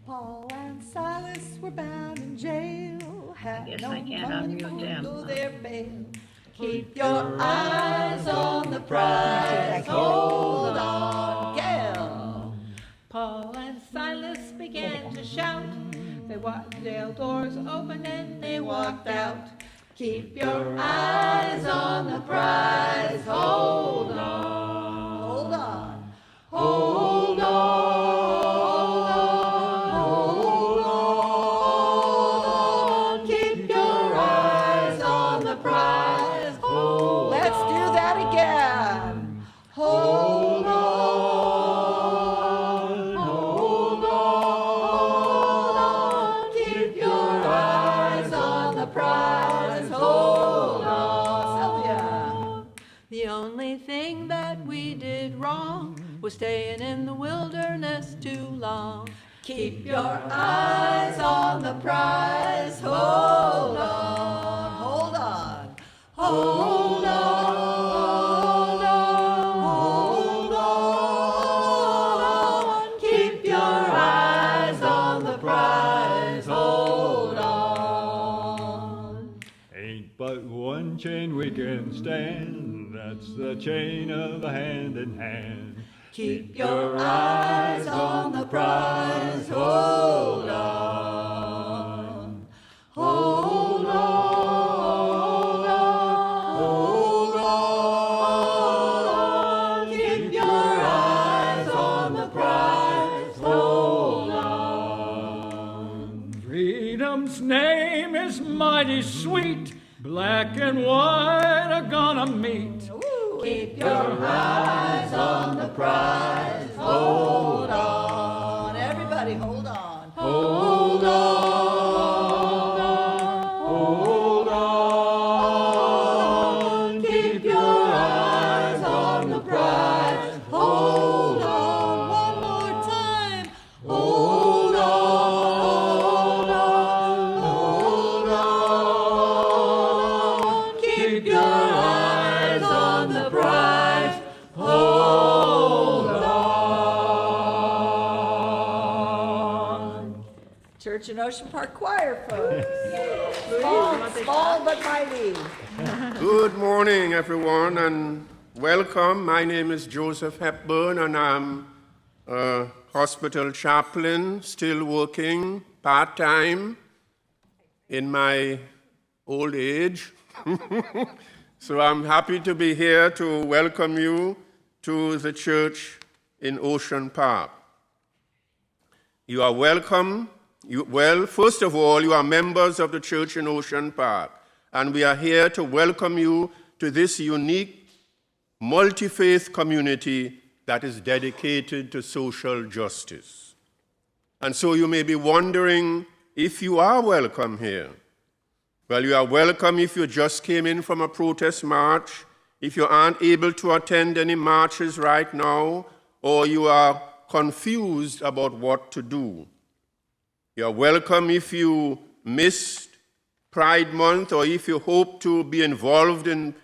Paul and Silas were bound in jail, had Guess no I can't money unmute to them. go their bail. Keep your eyes on the prize, hold on, Gail. Paul and Silas began to shout. They watched jail doors open and they walked out. Keep your eyes on the prize, hold on, hold on, hold on, hold on. Keep your eyes on the prize, hold on. Let's do that again. Hold on, hold on. Keep your eyes on the prize, hold on. Sylvia. The only thing that we did wrong was staying in the wilderness too long. Keep your eyes on the prize, hold on, hold on, hold on, hold on. Keep your eyes on the prize, hold on. Ain't but one chain we can stand, that's the chain of a hand in hand. Keep your eyes on the prize, hold on, hold on, hold on. Keep your eyes on the prize, hold on. Freedom's name is mighty sweet, black and white are gonna meet. Keep your eyes on the prize, hold on. Everybody hold on. Hold on, hold on. Keep your eyes on the prize, hold on. One more time. Hold on, hold on. Keep your eyes on the prize, hold on. Church and Ocean Park Choir, folks. Small but mighty. Good morning, everyone, and welcome. My name is Joseph Hepburn, and I'm a hospital chaplain, still working part-time in my old age. So I'm happy to be here to welcome you to the church in Ocean Park. You are welcome. First of all, you are members of the church in Ocean Park, and we are here to welcome you to this unique, multi-faith community that is dedicated to social justice. And so you may be wondering if you are welcome here. Well, you are welcome if you just came in from a protest march, if you aren't able to attend any marches right now, or you are confused about what to do. You are welcome if you missed Pride Month, or if you hope to be involved in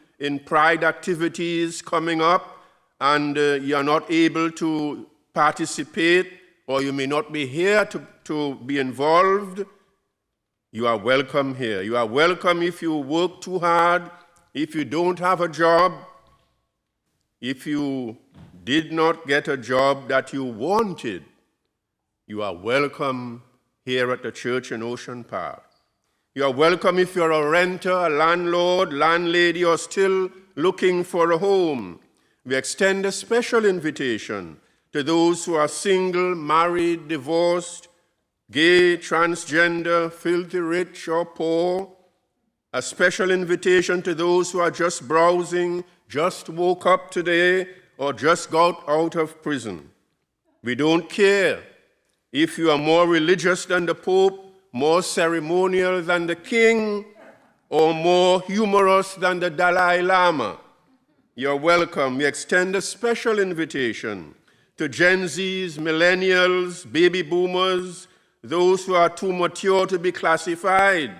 Pride activities coming up and you are not able to participate, or you may not be here to be involved. You are welcome here. You are welcome if you work too hard, if you don't have a job, if you did not get a job that you wanted. You are welcome here at the church in Ocean Park. You are welcome if you're a renter, a landlord, landlady, or still looking for a home. We extend a special invitation to those who are single, married, divorced, gay, transgender, filthy rich or poor. A special invitation to those who are just browsing, just woke up today, or just got out of prison. We don't care if you are more religious than the Pope, more ceremonial than the king, or more humorous than the Dalai Lama. You're welcome. We extend a special invitation to Gen Zs, millennials, baby boomers, those who are too mature to be classified.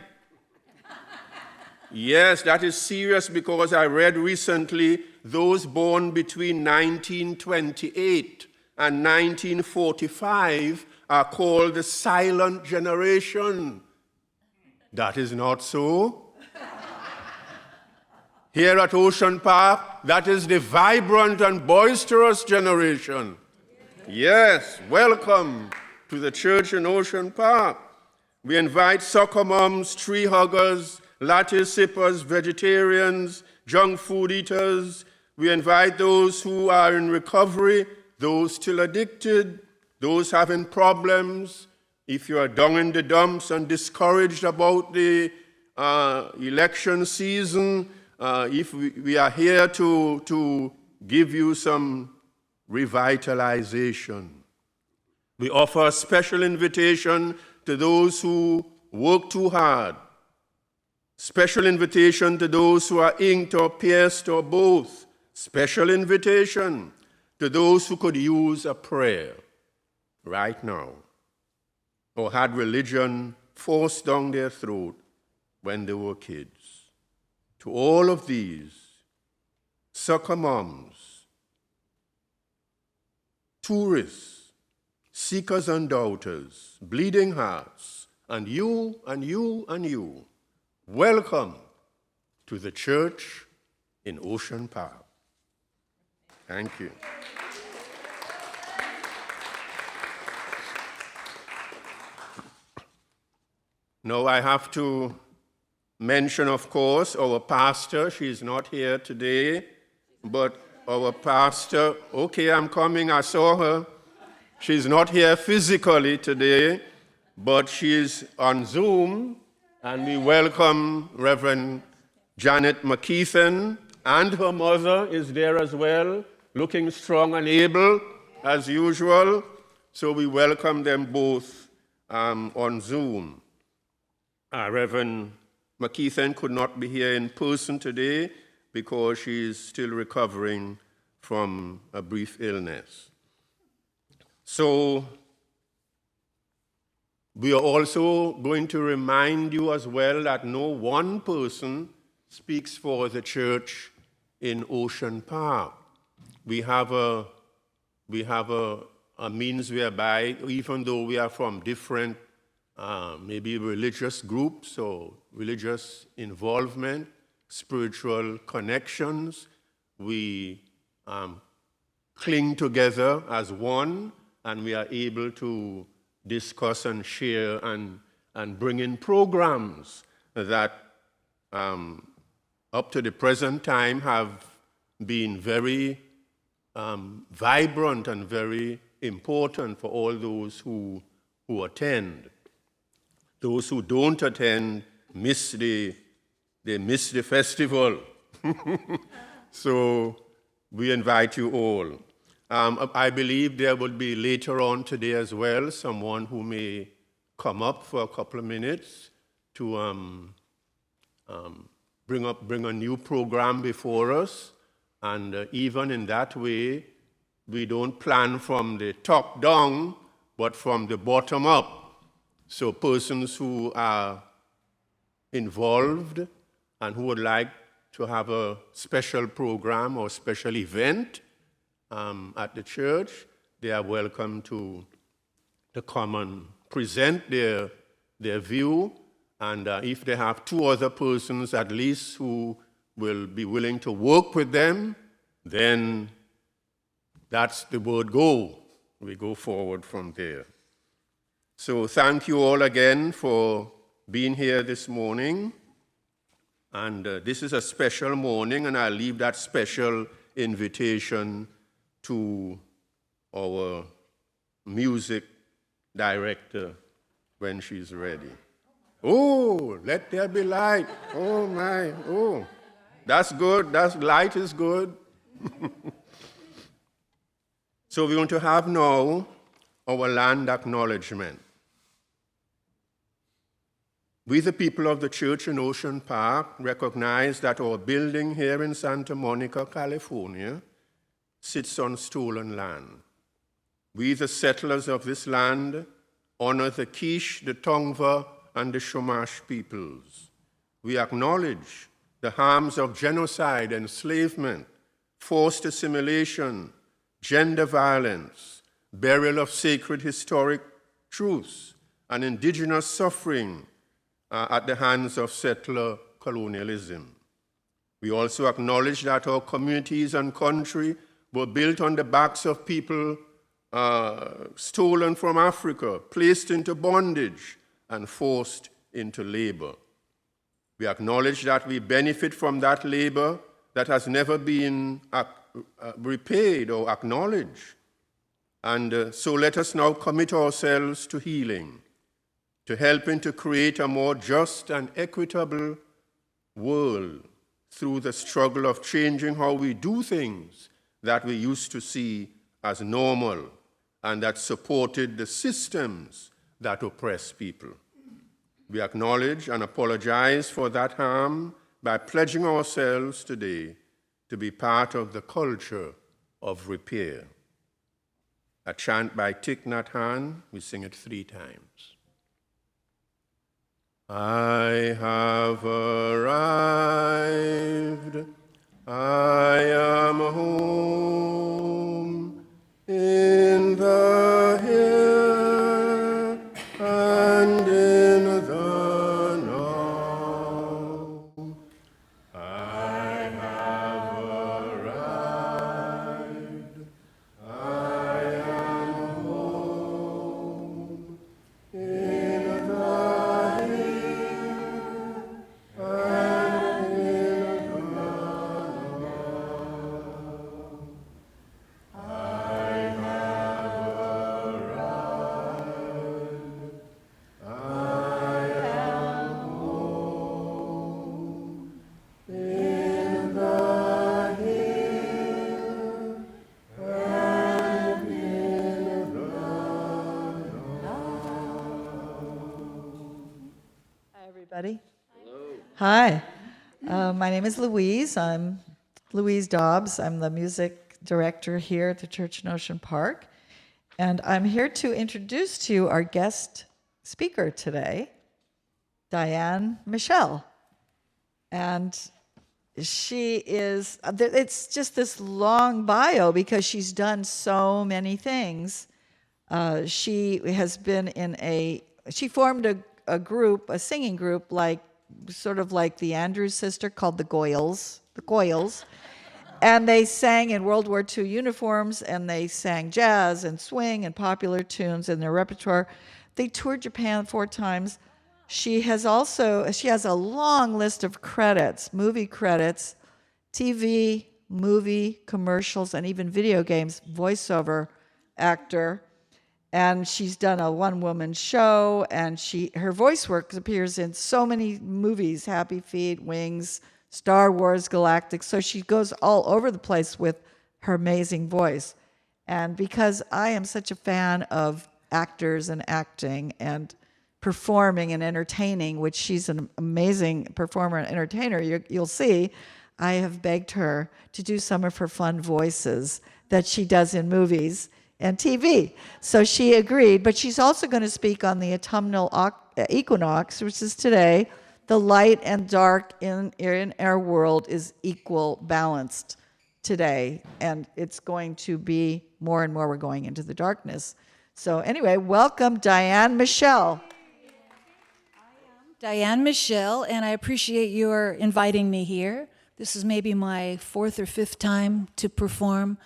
Yes, that is serious, because I read recently those born between 1928 and 1945 are called the silent generation. That is not so. Here at Ocean Park, that is the vibrant and boisterous generation. Yes, welcome to the church in Ocean Park. We invite soccer moms, tree huggers, latte sippers, vegetarians, junk food eaters. We invite those who are in recovery, those still addicted, those having problems. If you are down in the dumps and discouraged about the election season, if we are here to give you some revitalization. We offer a special invitation to those who work too hard. Special invitation to those who are inked or pierced or both. Special invitation to those who could use a prayer right now or had religion forced down their throat when they were kids. To all of these, soccer moms, tourists, seekers and doubters, bleeding hearts, and you, and you, and you, welcome to the church in Ocean Park. Thank you. Now I have to mention, of course, our pastor. She's not here today, but our pastor, okay, I'm coming, I saw her. She's not here physically today, but she's on Zoom, and we welcome Reverend Janet McKeithen, and her mother is there as well, looking strong and able, as usual. So we welcome them both on Zoom. Reverend McKeithen could not be here in person today because she is still recovering from a brief illness. So we are also going to remind you as well that no one person speaks for the church in Ocean Park. We have a means whereby, even though we are from different maybe religious groups or religious involvement, spiritual connections, we cling together as one, and we are able to discuss and share and bring in programs that up to the present time have been very vibrant and very important for all those who attend. Those who don't attend miss the festival. So we invite you all. I believe there will be later on today as well someone who may come up for a couple of minutes to bring a new program before us. And even in that way, we don't plan from the top down, but from the bottom up. So persons who are involved and who would like to have a special program or special event at the church, they are welcome to come and present their view. And if they have two other persons at least who will be willing to work with them, then that's the word go. We go forward from there. So thank you all again for being here this morning. And this is a special morning, and I'll leave that special invitation to our music director when she's ready. Oh, let there be light. Oh, my. Oh, that's good. Light is good. So we're going to have now our land acknowledgement. We, the people of the church in Ocean Park, recognize that our building here in Santa Monica, California, sits on stolen land. We, the settlers of this land, honor the Quiche, the Tongva, and the Chumash peoples. We acknowledge the harms of genocide, enslavement, forced assimilation, gender violence, burial of sacred historic truths, and indigenous suffering at the hands of settler colonialism. We also acknowledge that our communities and country were built on the backs of people stolen from Africa, placed into bondage, and forced into labor. We acknowledge that we benefit from that labor that has never been repaid or acknowledged. And so let us now commit ourselves to healing, to helping to create a more just and equitable world through the struggle of changing how we do things that we used to see as normal and that supported the systems that oppress people. We acknowledge and apologize for that harm by pledging ourselves today to be part of the culture of repair. A chant by Thich Nhat Hanh, we sing it 3 times. I have arrived, I am home, in the here and in the now. I have arrived, I am home, in the everybody. Hello. Hi. My name is Louise. I'm Louise Dobbs. I'm the music director here at the Church in Ocean Park. And I'm here to introduce to you our guest speaker today, Dian Michelle. And she is, it's just this long bio because she's done so many things. She has been she formed a group, a singing group, sort of like the Andrews Sister, called the Goyles. And they sang in World War II uniforms, and they sang jazz and swing and popular tunes in their repertoire. They toured Japan 4 times. She has a long list of credits, movie credits, TV, movie, commercials, and even video games, voiceover actor. And she's done a one-woman show, and her voice work appears in so many movies, Happy Feet, Wings, Star Wars, Galactic. So she goes all over the place with her amazing voice. And because I am such a fan of actors and acting and performing and entertaining, which she's an amazing performer and entertainer, you'll see, I have begged her to do some of her fun voices that she does in movies and TV. So she agreed, but she's also going to speak on the Autumnal Equinox, which is today. The light and dark in our world is equal balanced today, and it's going to be more and more we're going into the darkness. So anyway, welcome Dian Michelle. Dian Michelle, and I appreciate your inviting me here. This is maybe my 4th or 5th time to perform.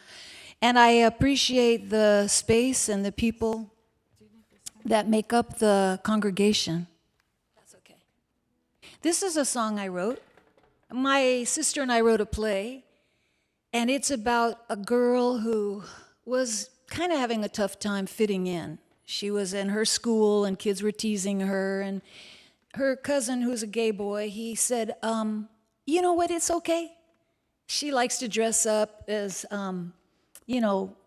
And I appreciate the space and the people that make up the congregation. That's okay. This is a song I wrote. My sister and I wrote a play, and it's about a girl who was kind of having a tough time fitting in. She was in her school, and kids were teasing her, and her cousin, who's a gay boy, he said, you know what, it's okay. She likes to dress up as,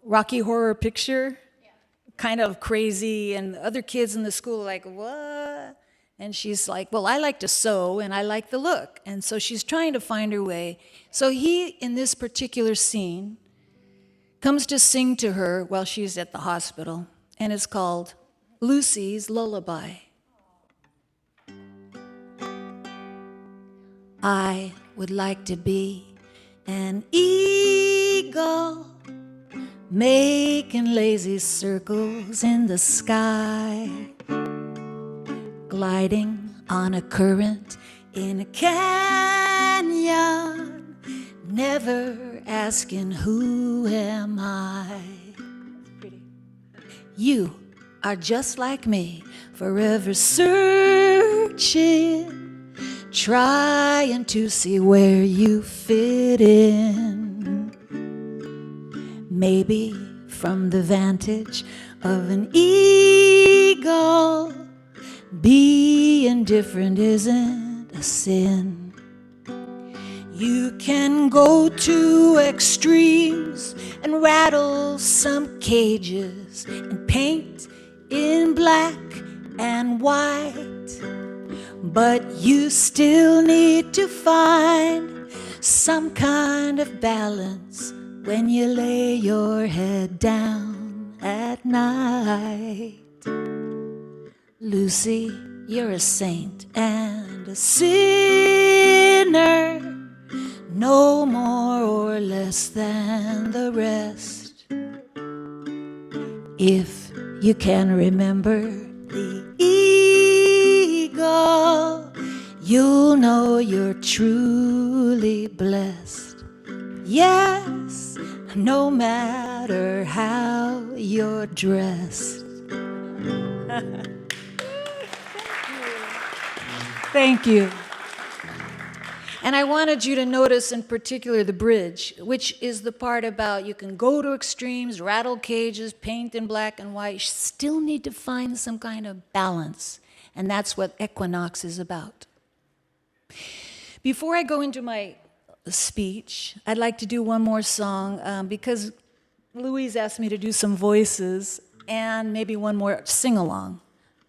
Rocky Horror Picture, kind of crazy, and other kids in the school are like, what? And she's like, well, I like to sew, and I like the look. And so she's trying to find her way. So he, in this particular scene, comes to sing to her while she's at the hospital, and it's called Lucy's Lullaby. I would like to be an eagle making lazy circles in the sky, gliding on a current in a canyon, never asking who am I. You are just like me, forever searching, trying to see where you fit in. Maybe from the vantage of an eagle, being different isn't a sin. You can go to extremes and rattle some cages and paint in black and white, but you still need to find some kind of balance when you lay your head down at night. Lucy, you're a saint and a sinner, no more or less than the rest. If you can remember the eagle, you'll know you're truly blessed. Yes, no matter how you're dressed. Thank you. And I wanted you to notice in particular the bridge, which is the part about you can go to extremes, rattle cages, paint in black and white. You still need to find some kind of balance. And that's what Equinox is about. Before I go into my speech, I'd like to do one more song because Louise asked me to do some voices and maybe one more sing-along.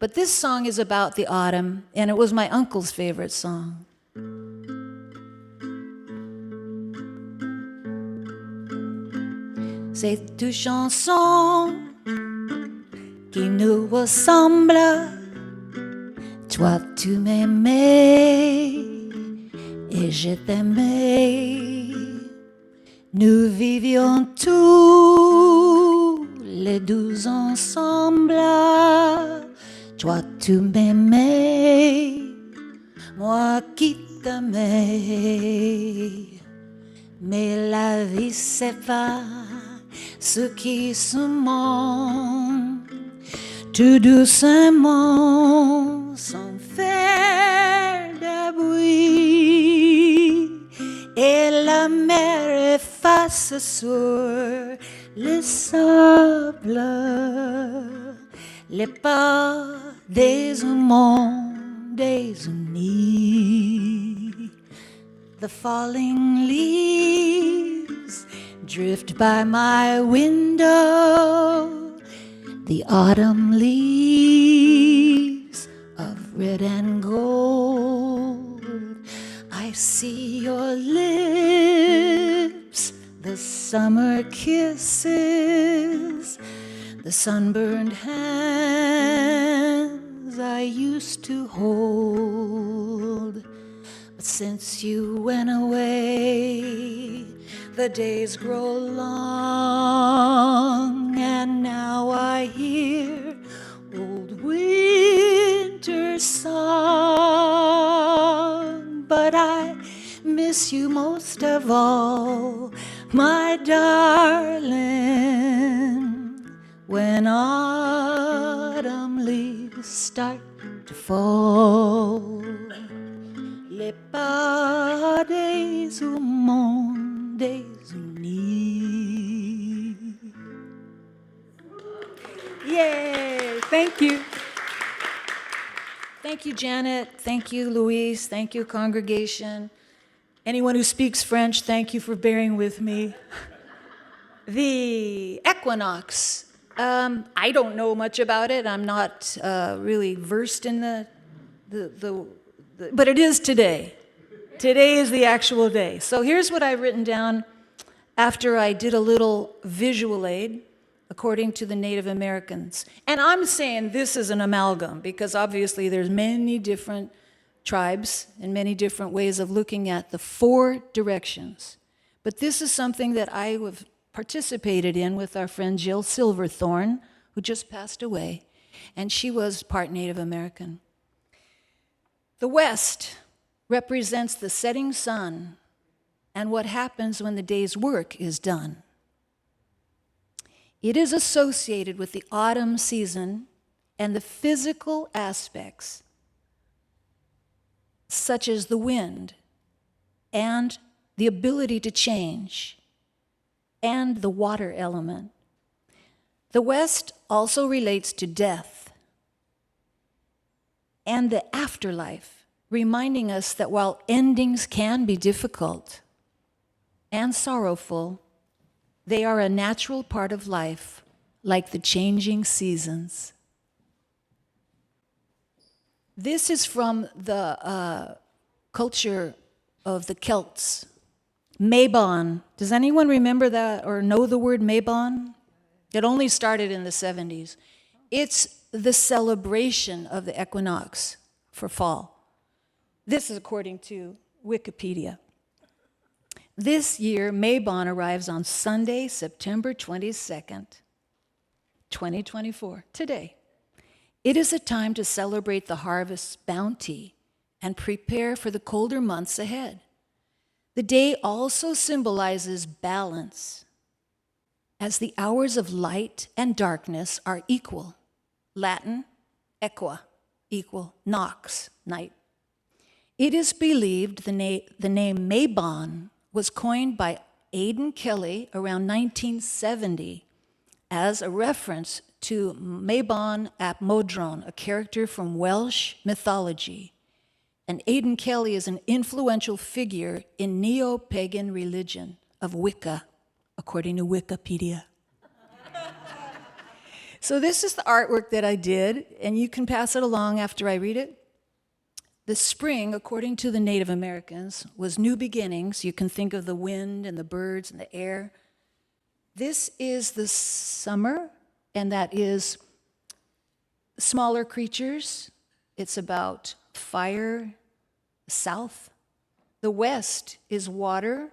But this song is about the autumn, and it was my uncle's favorite song. C'est une chanson qui nous ressemble. Toi, tu m'aimais et je t'aimais. Nous vivions tous les deux ensemble. Toi, tu m'aimais, moi qui t'aimais. Mais la vie, c'est pas ce qui se ment, tout doucement, sans faire de bruit. Et la mer efface sur le sable les pas des humains désunis. The falling leaves drift by my window, the autumn leaves of red and gold. I see your lips, the summer kisses, the sunburned hands I used to hold. But since you went away, the days grow long, and now I hear old winter song. But I miss you most of all, my darling, when autumn leaves start to fall. Les pas des humains désunis. Yay! Thank you. Thank you, Janet. Thank you, Louise. Thank you, congregation. Anyone who speaks French, thank you for bearing with me. The equinox. I don't know much about it. I'm not really versed in but it is today. Today is the actual day. So here's what I've written down after I did a little visual aid according to the Native Americans. And I'm saying this is an amalgam because obviously there's many different tribes and many different ways of looking at the four directions. But this is something that I have participated in with our friend Jill Silverthorne, who just passed away, and she was part Native American. The West represents the setting sun and what happens when the day's work is done. It is associated with the autumn season and the physical aspects, such as the wind and the ability to change and the water element. The West also relates to death and the afterlife, reminding us that while endings can be difficult and sorrowful, they are a natural part of life, like the changing seasons. This is from the culture of the Celts. Mabon. Does anyone remember that or know the word Mabon? It only started in the 70s. It's the celebration of the equinox for fall. This is according to Wikipedia. This year, Mabon arrives on Sunday, September 22nd, 2024, today. It is a time to celebrate the harvest's bounty and prepare for the colder months ahead. The day also symbolizes balance, as the hours of light and darkness are equal. Latin, equa, equal, nox, night. It is believed the name Mabon was coined by Aidan Kelly around 1970 as a reference to Mabon ap Modron, a character from Welsh mythology. And Aidan Kelly is an influential figure in neopagan religion of Wicca, according to Wikipedia. So this is the artwork that I did, and you can pass it along after I read it. The spring, according to the Native Americans, was new beginnings. You can think of the wind and the birds and the air. This is the summer, and that is smaller creatures. It's about fire, south. The west is water,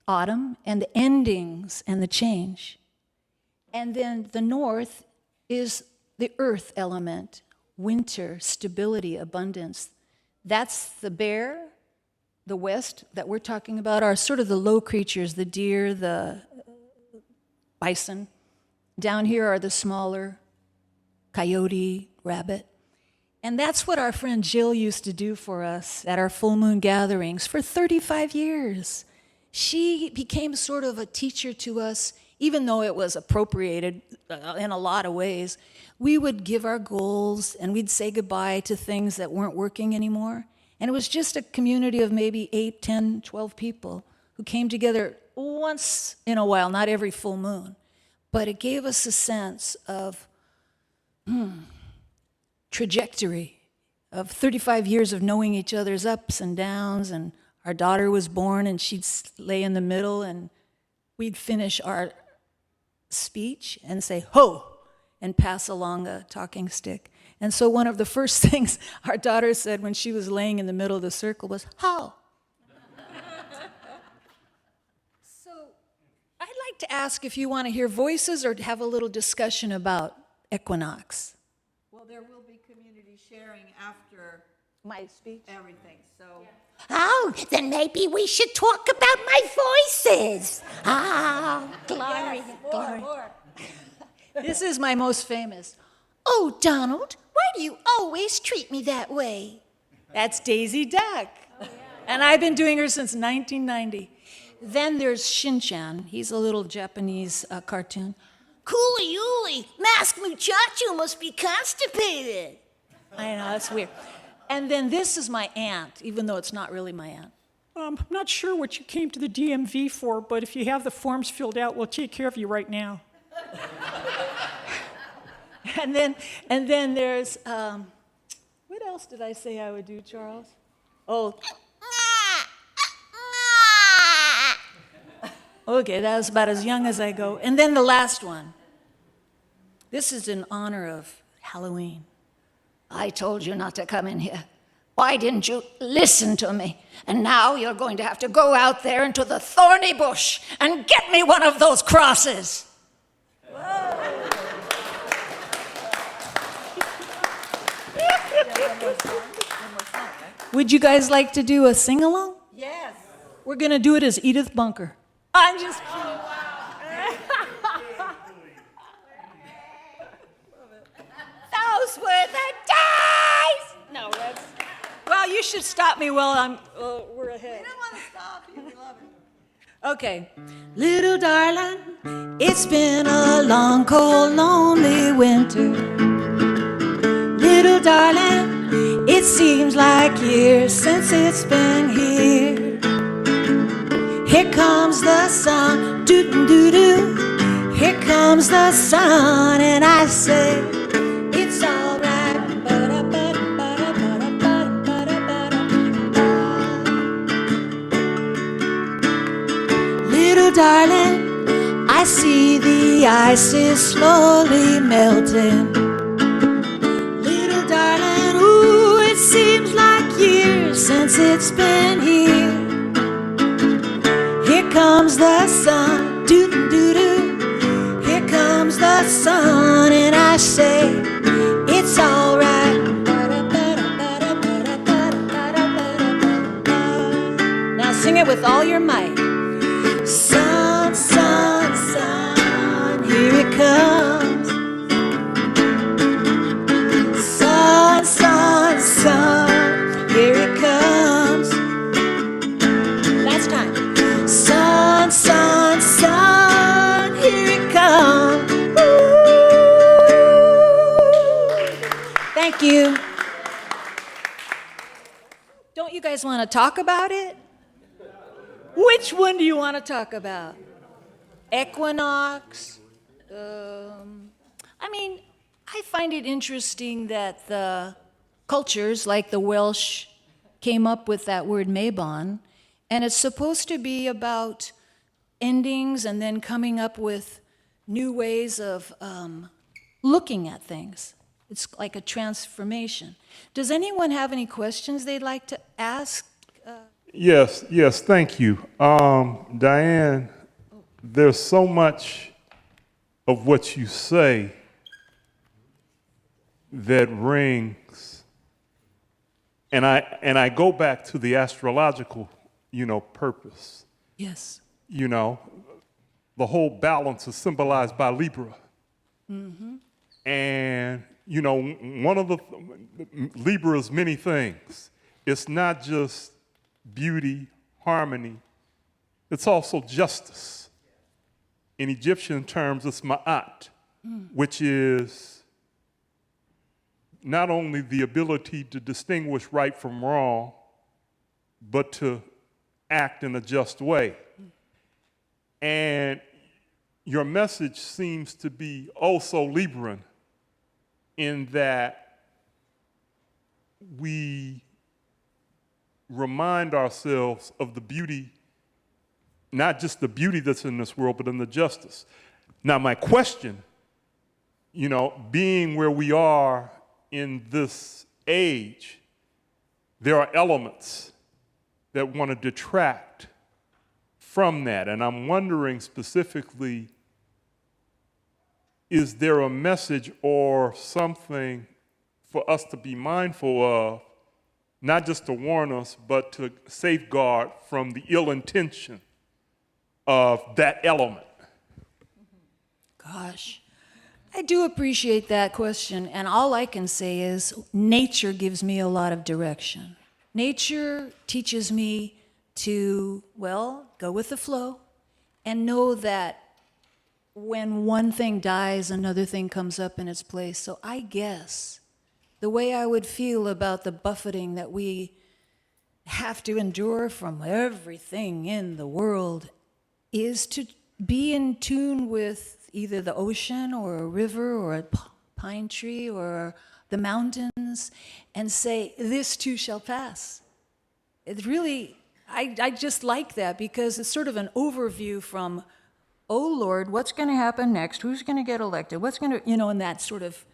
autumn, and the endings and the change. And then the north is the earth element, winter, stability, abundance. That's the bear. The west that we're talking about are sort of the low creatures, the deer, the bison. Down here are the smaller coyote, rabbit. And that's what our friend Jill used to do for us at our full moon gatherings for 35 years. She became sort of a teacher to us, even though it was appropriated in a lot of ways. We would give our goals and we'd say goodbye to things that weren't working anymore. And it was just a community of maybe 8, 10, 12 people who came together once in a while, not every full moon. But it gave us a sense of trajectory of 35 years of knowing each other's ups and downs. And our daughter was born and she'd lay in the middle and we'd finish our speech and say, ho, and pass along a talking stick. And so one of the first things our daughter said when she was laying in the middle of the circle was, ho. So I'd like to ask if you want to hear voices or have a little discussion about equinox. Well, there will be community sharing after My speech? everything, so. Oh, then maybe we should talk about my voices. Oh, glory, glory. This is my most famous. Oh, Donald, why do you always treat me that way? That's Daisy Duck. And I've been doing her since 1990. Then there's Shin-chan. He's a little Japanese cartoon. Coolie Yuli, Mask Muchacho must be constipated. I know, that's weird. And then this is my aunt, even though it's not really my aunt. I'm not sure what you came to the DMV for, but if you have the forms filled out, we'll take care of you right now. And then there's, what else did I say I would do, Charles? Oh, okay, that was about as young as I go. And then the last one. This is in honor of Halloween. I told you not to come in here. Why didn't you listen to me? And now you're going to have to go out there into the thorny bush and get me one of those crosses. Would you guys like to do a sing-along? Yes. We're going to do it as Edith Bunker. I'm just kidding. Those were the days! No, that's... Well, you should stop me while we're ahead. We don't want to stop you. We love it. Okay. Little darling, it's been a long, cold, lonely winter. Little darling, it seems like years since it's been here. Here comes the sun, doo-doo-doo-doo. Here comes the sun, and I say, it's all right. Little darling, I see the ice is slowly melting. Little darling, ooh, it seems like years since it's been here. Here comes the sun, doo-doo-doo-doo. Here comes the sun, and I say, it's all right. Now sing it with all your might. Sun, sun, sun, here it comes. Sun, sun, sun, here it comes. Last time. Sun, sun, sun, here it comes. Ooh. Thank you. Don't you guys want to talk about it? Which one do you want to talk about? Equinox? I find it interesting that the cultures, like the Welsh, came up with that word Mabon, and it's supposed to be about endings and then coming up with new ways of looking at things. It's like a transformation. Does anyone have any questions they'd like to ask? Yes, thank you. Diane, there's so much of what you say that rings, and I go back to the astrological, purpose. Yes. The whole balance is symbolized by Libra. Mm-hmm. And, one of the Libra's many things. It's not just beauty, harmony, it's also justice. In Egyptian terms, it's ma'at, which is not only the ability to distinguish right from wrong, but to act in a just way. And your message seems to be also Libran in that we remind ourselves of the beauty, not just the beauty that's in this world, but in the justice. Now, my question, being where we are in this age, there are elements that want to detract from that. And I'm wondering specifically, is there a message or something for us to be mindful of, not just to warn us, but to safeguard from the ill intention of that element? Gosh, I do appreciate that question, and all I can say is nature gives me a lot of direction. Nature teaches me to, go with the flow and know that when one thing dies, another thing comes up in its place. So I guess the way I would feel about the buffeting that we have to endure from everything in the world is to be in tune with either the ocean or a river or a pine tree or the mountains and say, this too shall pass. It really, I just like that because it's sort of an overview from, oh Lord, what's going to happen next? Who's going to get elected? What's going to, in that sort of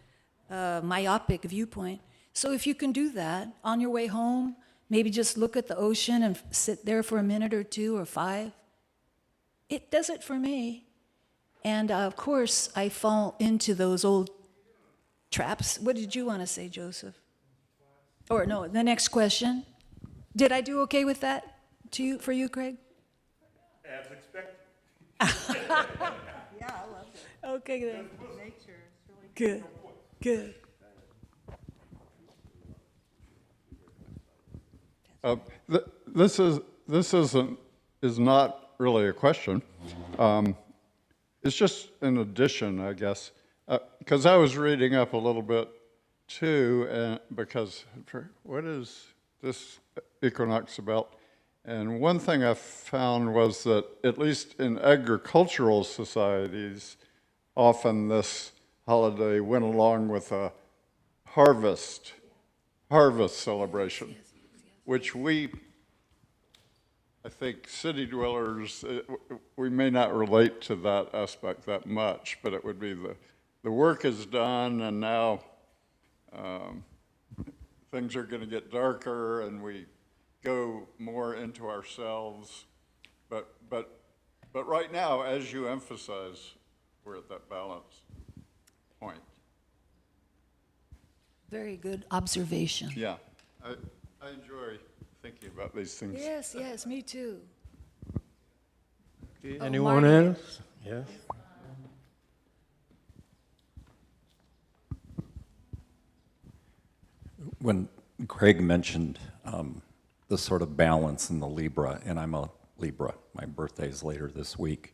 myopic viewpoint. So if you can do that on your way home, maybe just look at the ocean and sit there for a minute or 2 or 5. It does it for me. And of course, I fall into those old traps. What did you want to say, Joseph? Or no, the next question. Did I do okay with that for you, Craig? As expected. Yeah, I loved it. Okay then. Nature is really Good. Good. This is not really a question. It's just an addition, I guess, because I was reading up a little bit too, because what is this equinox about? And one thing I found was that, at least in agricultural societies, often this holiday went along with a harvest celebration, which I think city dwellers, we may not relate to that aspect that much, but it would be the work is done, and now things are going to get darker, and we go more into ourselves. But right now, as you emphasize, we're at that balance point. Very good observation. Yeah, I enjoy thinking about these things. Yes, me too. Okay, Oh, anyone Marty. else? Yes. When Craig mentioned the sort of balance in the Libra, and I'm a Libra, my birthday's later this week.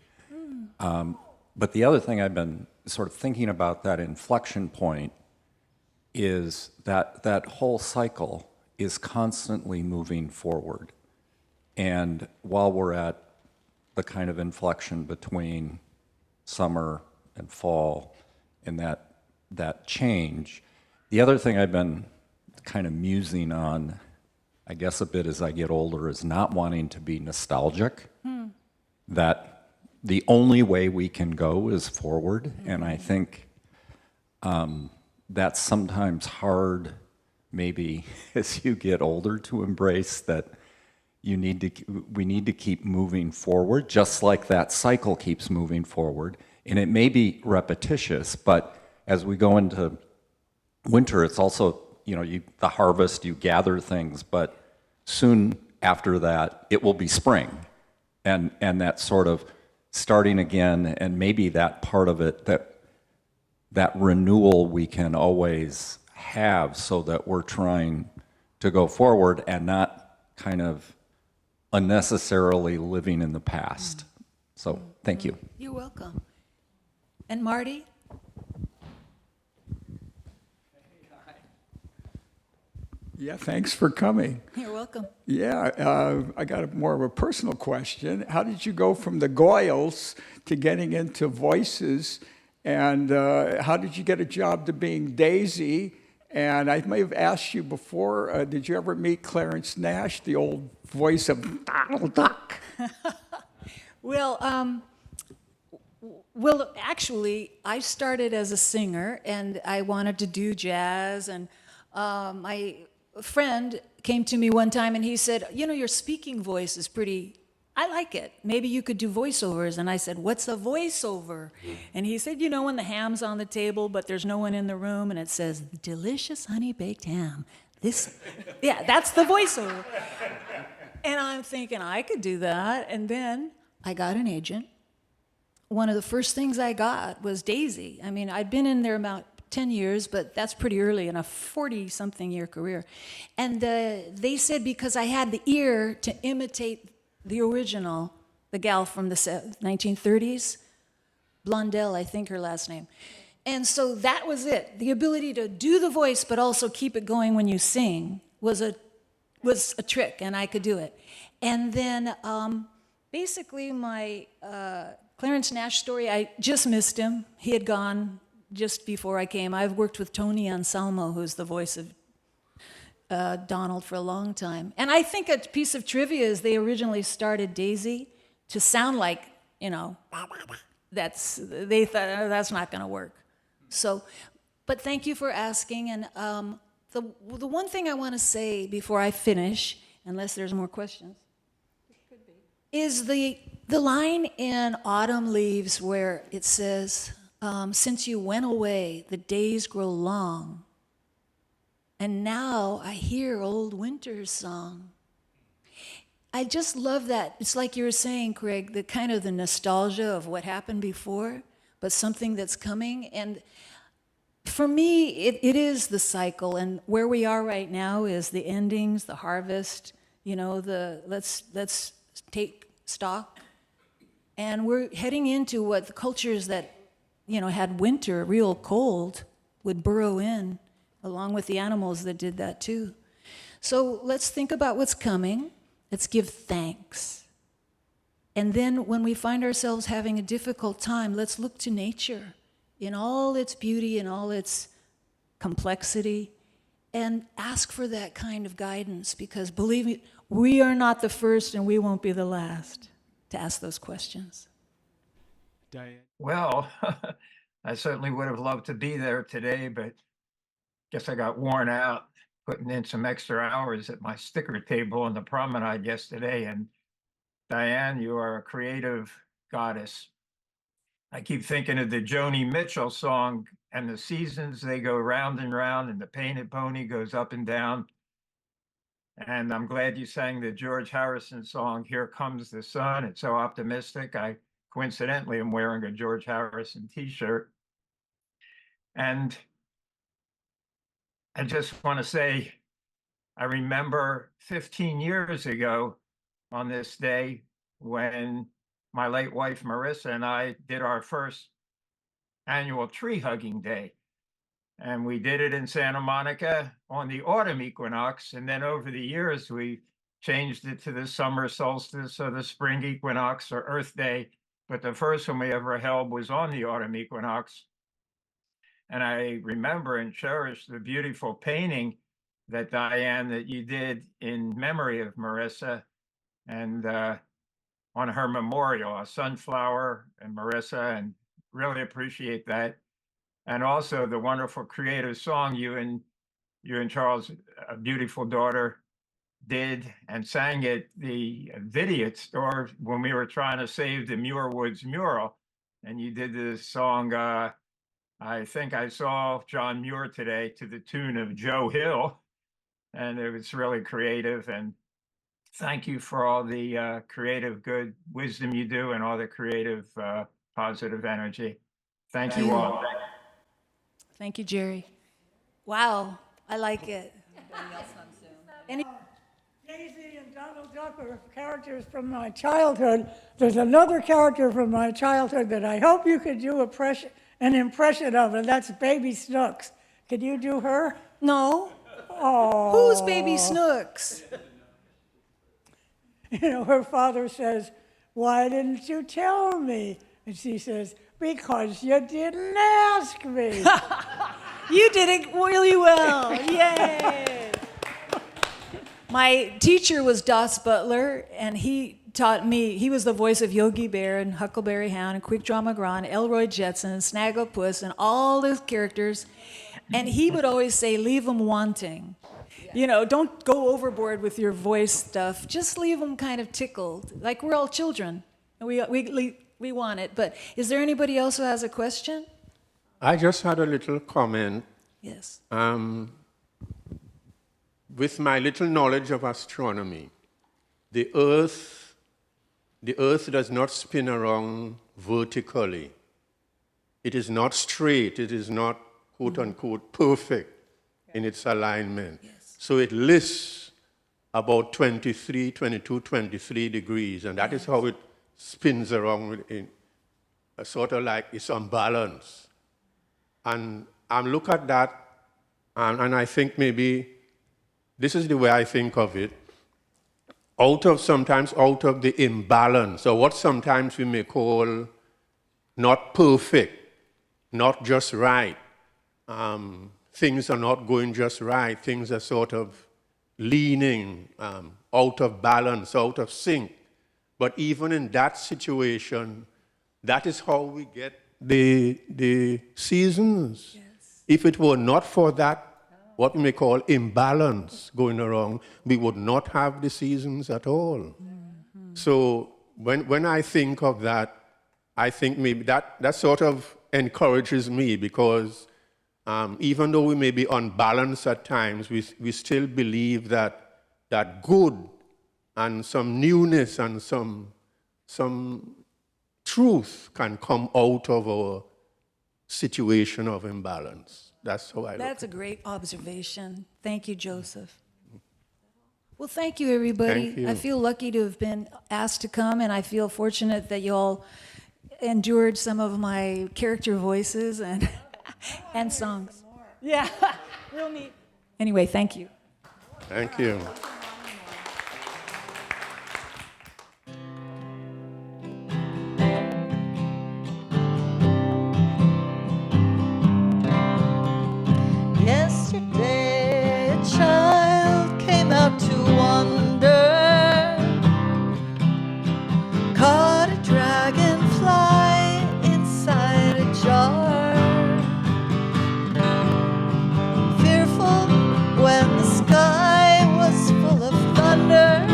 But the other thing I've been sort of thinking about, that inflection point, is that whole cycle is constantly moving forward. And while we're at the kind of inflection between summer and fall and that change, the other thing I've been kind of musing on, I guess a bit as I get older, is not wanting to be nostalgic. That the only way we can go is forward. And I think that's sometimes hard, maybe as you get older, to embrace that we need to keep moving forward, just like that cycle keeps moving forward. And it may be repetitious, but as we go into winter, it's also, the harvest, you gather things, but soon after that, it will be spring. And that sort of starting again, and maybe that part of it, that renewal we can always have, so that we're trying to go forward and not kind of unnecessarily living in the past. So thank you. You're welcome. And Marty? Yeah, thanks for coming. You're welcome. Yeah, I got more of a personal question. How did you go from the Goyles to getting into voices? And how did you get a job to being Daisy? And I may have asked you before, did you ever meet Clarence Nash, the old voice of Donald Duck? Well, actually, I started as a singer, and I wanted to do jazz. And my friend came to me one time, and he said, your speaking voice is pretty, I like it. Maybe you could do voiceovers. And I said, what's a voiceover? And he said, when the ham's on the table, but there's no one in the room, and it says, delicious honey-baked ham. That's the voiceover. And I'm thinking, I could do that. And then I got an agent. One of the first things I got was Daisy. I mean, I'd been in there about 10 years, but that's pretty early in a 40-something year career. And they said because I had the ear to imitate the original, the gal from the 1930s, Blondell, I think her last name. And so that was it. The ability to do the voice but also keep it going when you sing was a trick, and I could do it. And then basically my Clarence Nash story, I just missed him. He had gone just before I came. I've worked with Tony Anselmo, who's the voice of Donald, for a long time. And I think a piece of trivia is they originally started Daisy to sound like, they thought that's not going to work. So, but thank you for asking. And the one thing I want to say before I finish, unless there's more questions, is the line in Autumn Leaves where it says, since you went away, the days grow long, and now I hear old winter's song. I just love that. It's like you were saying, Craig, the kind of the nostalgia of what happened before, but something that's coming. And for me, it is the cycle, and where we are right now is the endings, the harvest, you know, let's take stock. And we're heading into what the cultures that, you know, had winter, real cold, would burrow in, along with the animals that did that too. So let's think about what's coming. Let's give thanks. And then when we find ourselves having a difficult time, let's look to nature in all its beauty and all its complexity and ask for that kind of guidance, because believe me, we are not the first and we won't be the last to ask those questions. Dian. Well, I certainly would have loved to be there today, but guess I got worn out putting in some extra hours at my sticker table on the promenade yesterday. And Diane, you are a creative goddess. I keep thinking of the Joni Mitchell song, and the seasons, they go round and round, and the painted pony goes up and down. And I'm glad you sang the George Harrison song, Here Comes the Sun. It's so optimistic. I coincidentally am wearing a George Harrison t-shirt. And I just want to say, I remember 15 years ago on this day when my late wife Marissa and I did our first annual tree hugging day. And we did it in Santa Monica on the autumn equinox. And then over the years, we changed it to the summer solstice or the spring equinox or Earth Day. But the first one we ever held was on the autumn equinox. And I remember and cherish the beautiful painting that Diane, that you did in memory of Marissa, and on her memorial, a sunflower and Marissa, and really appreciate that. And also the wonderful creative song you and Charles, a beautiful daughter, did and sang at the Vidiot store when we were trying to save the Muir Woods mural. And you did this song, I think I saw John Muir today, to the tune of Joe Hill. And it was really creative. And thank you for all the creative good wisdom you do and all the creative positive energy. Thank you all. Thank you, Jerry. Wow, I like it. Any? Daisy and Donald Duck are characters from my childhood. There's another character from my childhood that I hope you could do an impression of, and that's Baby Snooks. Could you do her? No. Oh. Who's Baby Snooks? You know, her father says, "Why didn't you tell me?" And she says, "Because you didn't ask me." You did it really well. Yay. My teacher was Doss Butler, and he taught me, he was the voice of Yogi Bear and Huckleberry Hound and Quick Draw McGraw, Elroy Jetson, Snagglepuss, and all those characters. And he would always say, leave them wanting. You know, don't go overboard with your voice stuff. Just leave them kind of tickled. Like we're all children. And we want it. But is there anybody else who has a question? I just had a little comment. Yes. With my little knowledge of astronomy, the Earth does not spin around vertically. It is not straight. It is not, quote unquote, perfect in its alignment. Yes. So it lists about 23 degrees, and that is how it spins around in a sort of like it's unbalanced. And I look at that, and I think maybe this is the way I think of it. Sometimes out of the imbalance, or what sometimes we may call not perfect, not just right. Things are not going just right. Things are sort of leaning out of balance, out of sync. But even in that situation, that is how we get the seasons. Yes. If it were not for that what we may call imbalance going around, we would not have the seasons at all. So when I think of that, I think maybe that sort of encourages me, because even though we may be unbalanced at times, we still believe that good and some newness and some truth can come out of our situation of imbalance. That's how I look. That's a great observation. Thank you, Joseph. Well, thank you, everybody. Thank you. I feel lucky to have been asked to come, and I feel fortunate that you all endured some of my character voices and and songs. Yeah, real neat. Anyway, thank you. Thank you. Yesterday, a child came out to wander, caught a dragonfly inside a jar. Fearful when the sky was full of thunder,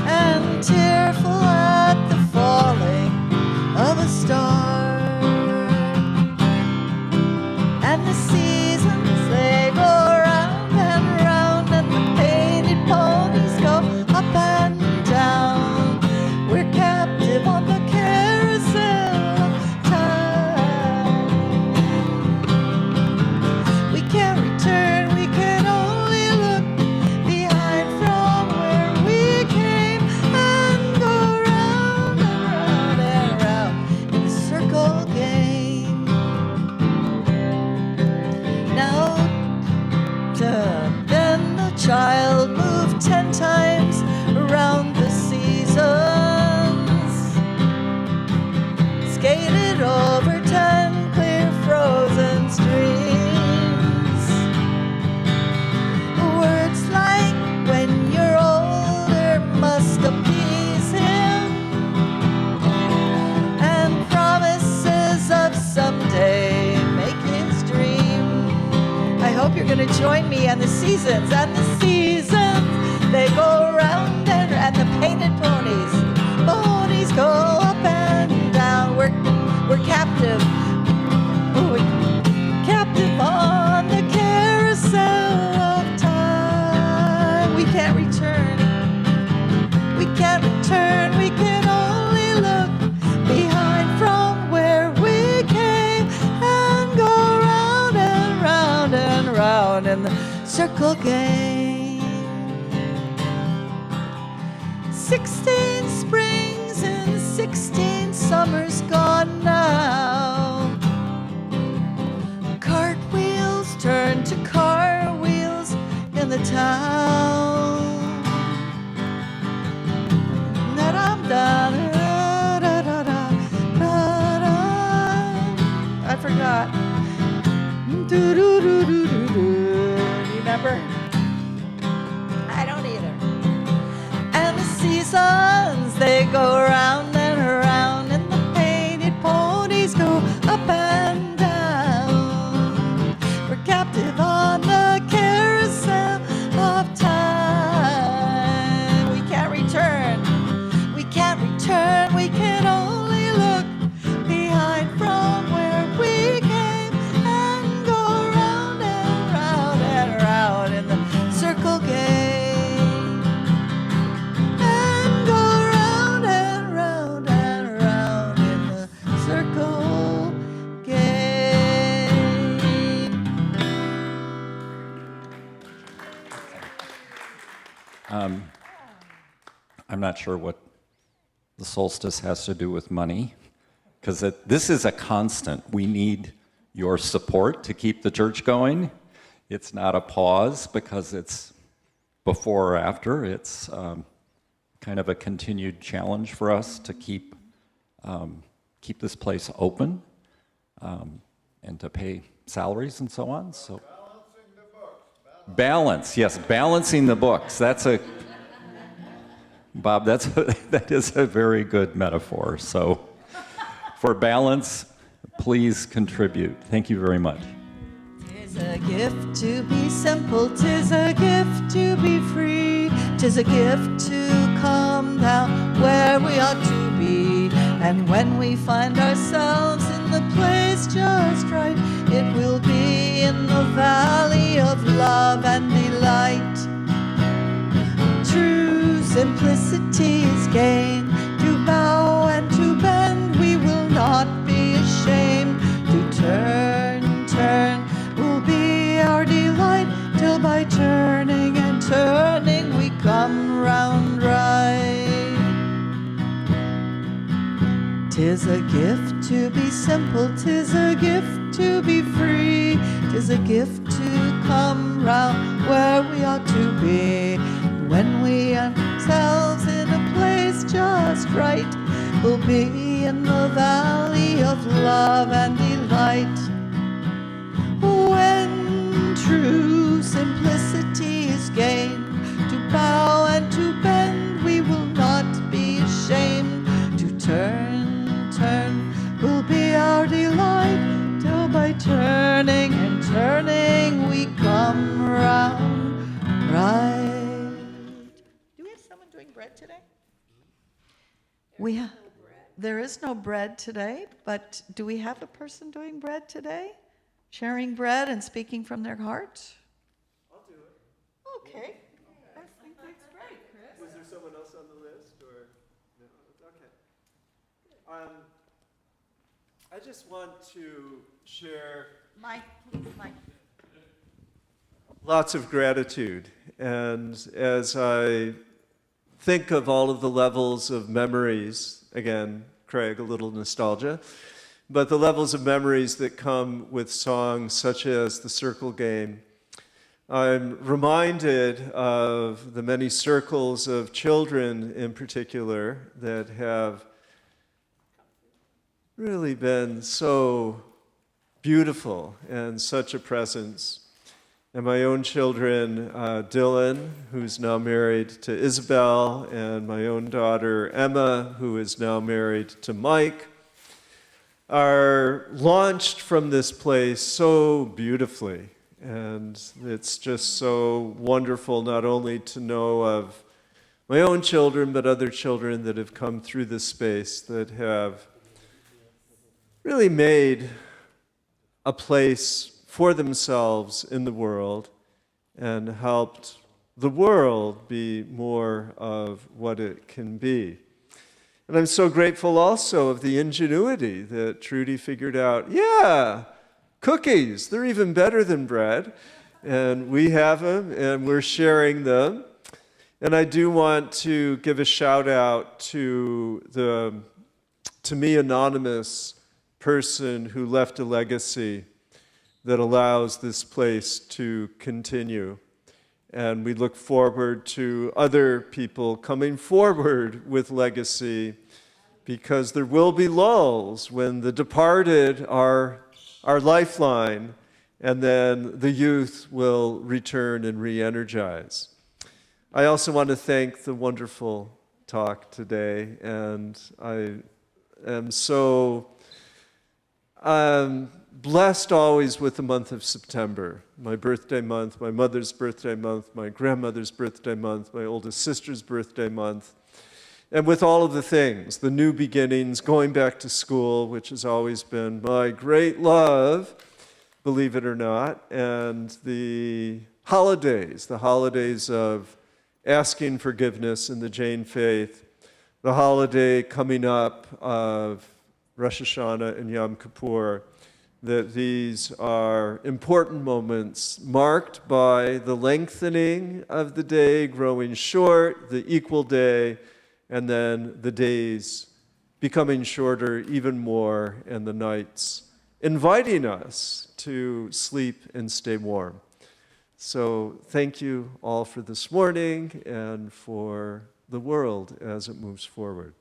and tearful at the falling of a star. And the seasons, they go round and round, and the painted ponies go up and down. We're captive on the carousel of time. We can't return, we can only look behind from where we came, and go round and round and round in the circle game. Now, then the child moved 10 times around the seasons, skated over 10 clear frozen streams. Words like "when you're older" must appease him, and promises of someday make his dream. I hope you're going to join me. And the seasons, they go round and the painted ponies go up and down. We're captive. We're captive on the carousel of time. We can't return. We can't return. We can only look behind from where we came, and go round and round and round in the circle game. 16 springs and 16 summers gone now. Cartwheels turn to car wheels in the town. I forgot. Remember? I don't either. And the seasons, they go round and round, and the painted ponies go up and down. We're captive on the carousel of time. We can't return. We can't return. We can only look behind from where we came, and go round and round and round in the circle game. And go round and round and round in the circle game. I'm not sure what the solstice has to do with money, because this is a constant. We need your support to keep the church going. It's not a pause because it's before or after. It's kind of a continued challenge for us to keep this place open and to pay salaries and so on. So balancing the books. That's a Bob. That is a very good metaphor. So for balance, please contribute. Thank you very much. 'Tis a gift to be simple, 'tis a gift to be free, 'tis a gift to come down where we ought to be. And when we find ourselves in the place just right, it will be in the valley of love and delight. True simplicity is gain, to bow and to bend, we will not be ashamed. To turn will be our delight, till by turning and turning we come round right. 'Tis a gift to be simple, 'tis a gift to be free, 'tis a gift to come round where we ought to be. When we ourselves in a place just right, we'll be in the valley of love and delight. When true simplicity is gained, to bow and to bend, we will not be ashamed. To turn will be our delight, till by turning and turning we come round right. Do we have someone doing bread today? There is no bread today, but do we have a person doing bread today? Sharing bread and speaking from their heart? I'll do it. Okay. I think that's great, Chris. Was there someone else on the list, or no? Okay. I just want to share Mike. lots of gratitude, and as I think of all of the levels of memories, again, Craig, a little nostalgia, but the levels of memories that come with songs such as the Circle Game, I'm reminded of the many circles of children in particular that have really been so beautiful and such a presence. And my own children, Dylan, who's now married to Isabel, and my own daughter, Emma, who is now married to Mike, are launched from this place so beautifully. And it's just so wonderful not only to know of my own children, but other children that have come through this space that have really made a place for themselves in the world and helped the world be more of what it can be. And I'm so grateful also of the ingenuity that Trudy figured out, yeah, cookies, they're even better than bread. And we have them, and we're sharing them. And I do want to give a shout out to the, to me, anonymous person who left a legacy that allows this place to continue. And we look forward to other people coming forward with legacy, because there will be lulls when the departed are our lifeline, and then the youth will return and re-energize. I also want to thank the wonderful talk today, and I am so blessed always with the month of September, my birthday month, my mother's birthday month, my grandmother's birthday month, my oldest sister's birthday month, and with all of the things, the new beginnings, going back to school, which has always been my great love, believe it or not, and the holidays of asking forgiveness in the Jain faith, the holiday coming up of Rosh Hashanah and Yom Kippur, that these are important moments marked by the lengthening of the day growing short, the equal day, and then the days becoming shorter even more, and the nights inviting us to sleep and stay warm. So thank you all for this morning and for the world as it moves forward.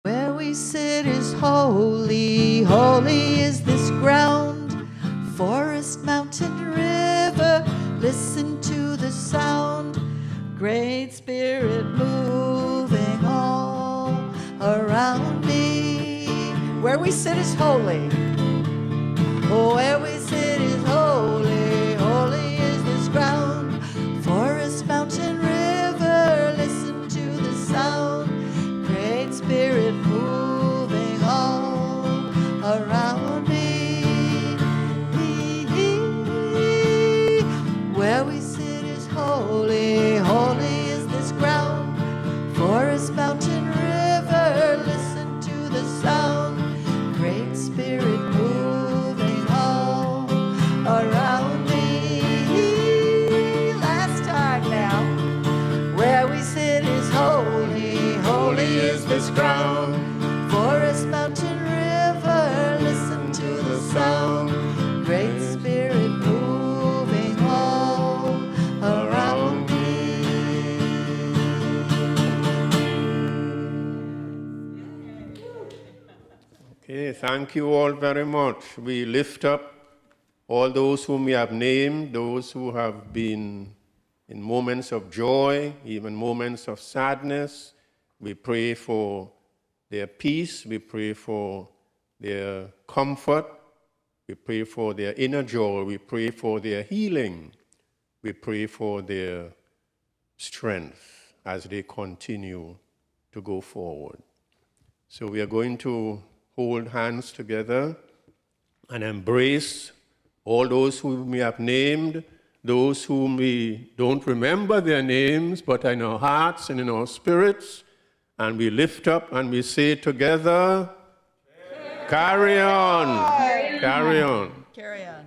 Where we sit is holy, holy is this ground. Forest, mountain, river, listen to the sound. Great Spirit moving all around me. Where we sit is holy. the sound. Great Spirit moving all around me. Okay, thank you all very much. We lift up all those whom we have named, those who have been in moments of joy, even moments of sadness. We pray for their peace. We pray for their comfort. We pray for their inner joy. We pray for their healing. We pray for their strength as they continue to go forward. So we are going to hold hands together and embrace all those whom we have named, those whom we don't remember their names, but in our hearts and in our spirits. And we lift up and we say together, carry on, carry on. Carry on.